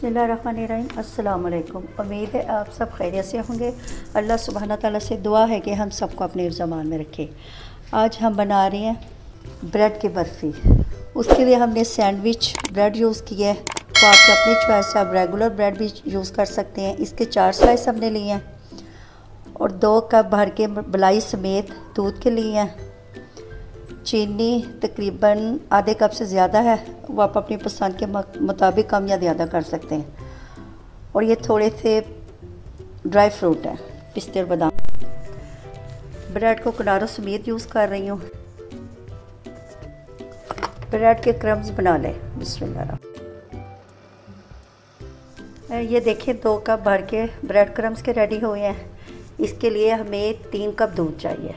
बिस्मिल्लाहिर्रहमानिर्रहीम। अस्सलाम वालेकुम। उम्मीद है आप सब खैरियत से होंगे। अल्लाह सुब्हाना ताला से दुआ है कि हम सबको अपने ज़मान में रखे। आज हम बना रहे हैं ब्रेड की बर्फ़ी। उसके लिए हमने सैंडविच ब्रेड यूज़ किया है, तो आप अपनी चॉइस से आप रेगुलर ब्रेड भी यूज़ कर सकते हैं। इसके 4 स्लाइस हमने लिए हैं और 2 कप भर के मलाई समेत दूध के लिए हैं। चीनी तकरीबन आधे कप से ज़्यादा है, वो आप अपनी पसंद के मुताबिक कम या ज़्यादा कर सकते हैं। और ये थोड़े से ड्राई फ्रूट हैं, पिस्ते और बादाम। ब्रेड को किनारों समेत यूज़ कर रही हूँ। ब्रेड के क्रम्स बना लें। बिस्मिल्लाह। ये देखें 2 कप भर के ब्रेड क्रम्स के रेडी हुए हैं। इसके लिए हमें 3 कप दूध चाहिए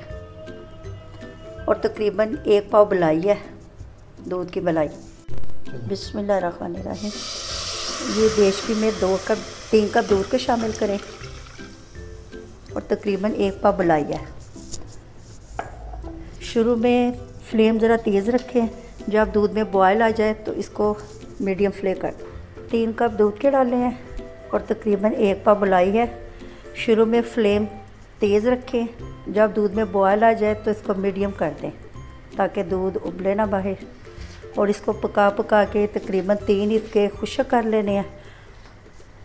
और तकरीबन 1 पाव मलाई है, दूध की मलाई। बिस्मिल्लाहिर्रहमानिर्रहीम। ये देशकी में 3 कप दूध को शामिल करें और तकरीबन 1 पाव मलाई है। शुरू में फ्लेम ज़रा तेज़ रखें, जब दूध में बॉयल आ जाए तो इसको मीडियम फ्लेम कर। 3 कप दूध के डाले हैं और तकरीबन 1 पाव मलाई है। शुरू में फ्लेम तेज़ रखें, जब दूध में बॉयल आ जाए तो इसको मीडियम कर दें ताकि दूध उबले ना बाहर। और इसको पका पका के तकरीबन 3 हिस्से खुश्क कर लेने हैं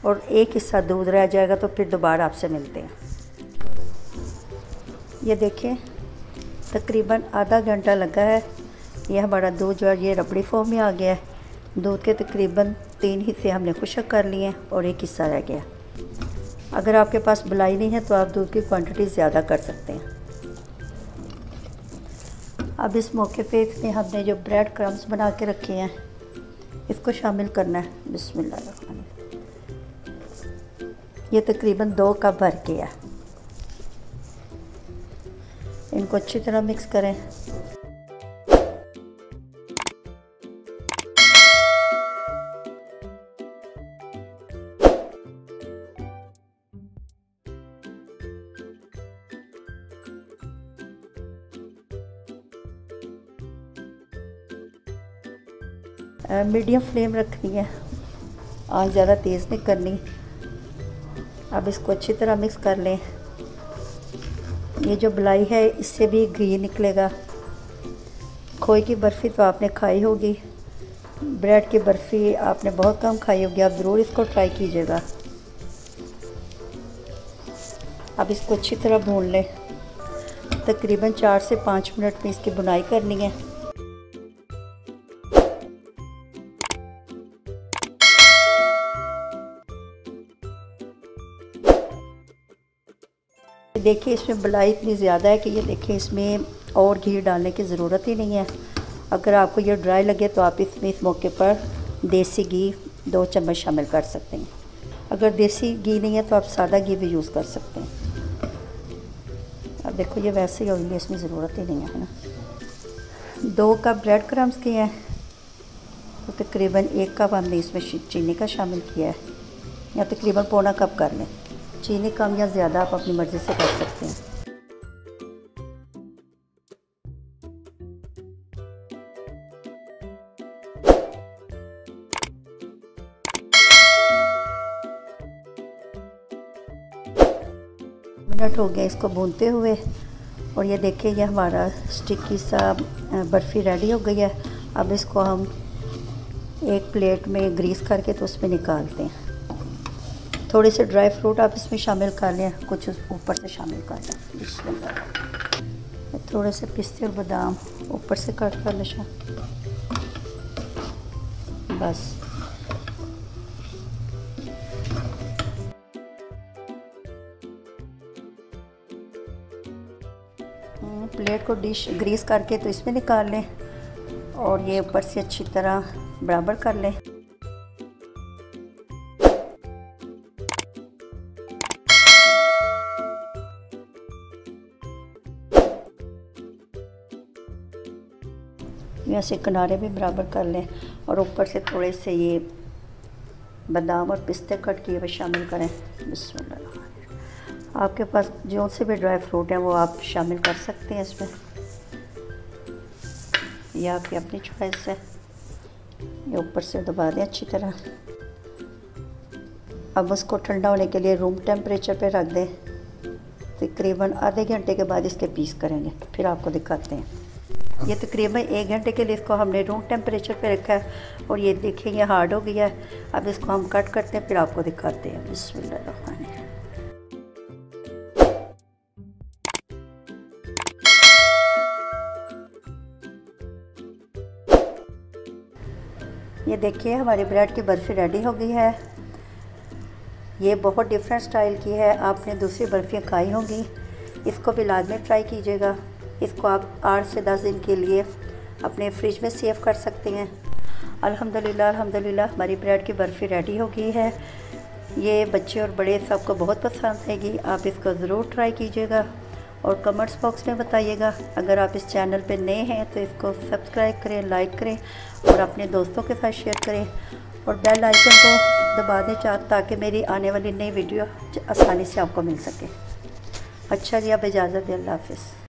और 1 हिस्सा दूध रह जाएगा तो फिर दोबारा आपसे मिलते हैं। ये देखें तकरीबन आधा घंटा लगा है। ये हमारा दूध जो है ये रबड़ी फॉर्म में आ गया है। दूध के तकरीबन 3 हिस्से हमने खुश्क कर लिए हैं और 1 हिस्सा रह गया। अगर आपके पास मलाई नहीं है तो आप दूध की क्वांटिटी ज़्यादा कर सकते हैं। अब इस मौके पे इसमें हमने जो ब्रेड क्रम्स बना के रखे हैं इसको शामिल करना है। बिस्मिल्लाह। ये तकरीबन 2 कप भर के है। इनको अच्छी तरह मिक्स करें। मीडियम फ्लेम रखनी है, आँच ज़्यादा तेज़ नहीं करनी। अब इसको अच्छी तरह मिक्स कर लें। ये जो मलाई है इससे भी घी निकलेगा। खोए की बर्फ़ी तो आपने खाई होगी, ब्रेड की बर्फ़ी आपने बहुत कम खाई होगी। आप ज़रूर इसको ट्राई कीजिएगा। अब इसको अच्छी तरह भून लें। तकरीबन 4 से 5 मिनट में इसकी बुनाई करनी है। देखिए इसमें मलाई इतनी ज़्यादा है कि ये देखिए इसमें और घी डालने की ज़रूरत ही नहीं है। अगर आपको ये ड्राई लगे तो आप इसमें इस मौके पर देसी घी 2 चम्मच शामिल कर सकते हैं। अगर देसी घी नहीं है तो आप सादा घी भी यूज़ कर सकते हैं। अब देखो ये वैसे ही ऑयली, इसमें ज़रूरत ही नहीं है ना। 2 कप ब्रेड क्रम्स के हैं तो तकरीबन 1 कप हमने इसमें चीनी का शामिल किया है, या तकरीबन पौना कप कर लें। चीनी कम या ज़्यादा आप अपनी मर्ज़ी से कर सकते हैं। मिनट हो गया इसको भूनते हुए और ये देखिए ये हमारा स्टिकी सा बर्फ़ी रेडी हो गई है। अब इसको हम एक प्लेट में ग्रीस करके तो उसमें निकालते हैं। थोड़े से ड्राई फ्रूट आप इसमें शामिल कर लें, कुछ ऊपर से शामिल कर लें। थोड़े से पिस्ते और बादाम ऊपर से कट कर लें। बस प्लेट को डिश ग्रीस करके तो इसमें निकाल लें और ये ऊपर से अच्छी तरह बराबर कर लें। वैसे किनारे भी बराबर कर लें और ऊपर से थोड़े से ये बादाम और पिस्ते कट किए हुए शामिल करें। बिस्मिल्लाह। आपके पास जो से भी ड्राई फ्रूट हैं वो आप शामिल कर सकते हैं इसमें, या आपकी अपनी चॉइस है। ये ऊपर से दबा दें अच्छी तरह अब उसको ठंडा होने के लिए रूम टेम्परेचर पे रख दें। तकरीबन आधे घंटे के बाद इसके पीस करेंगे, फिर आपको दिखाते हैं। ये तकरीबन 1 घंटे के लिए इसको हमने रूम टेम्परेचर पे रखा है और ये देखिए ये हार्ड हो गया है। अब इसको हम कट करते हैं, फिर आपको दिखाते हैं। बिस्मिल्लाह। ये देखिए हमारी ब्रेड की बर्फ़ी रेडी हो गई है। ये बहुत डिफरेंट स्टाइल की है, आपने दूसरी बर्फ़ियाँ खाई होंगी। इसको भी लाजमी ट्राई कीजिएगा। इसको आप 8 से 10 दिन के लिए अपने फ्रिज में सेव कर सकते हैं। अल्हम्दुलिल्लाह हमारी ब्रेड की बर्फ़ी रेडी हो गई है। ये बच्चे और बड़े सबको बहुत पसंद आएगी। आप इसको ज़रूर ट्राई कीजिएगा और कमेंट्स बॉक्स में बताइएगा। अगर आप इस चैनल पे नए हैं तो इसको सब्सक्राइब करें, लाइक करें और अपने दोस्तों के साथ शेयर करें और बेल आइकन को दबा दें ताकि मेरी आने वाली नई वीडियो आसानी से आपको मिल सके। अच्छा जी, अब इजाज़त दें। अल्लाह हाफ़िज़।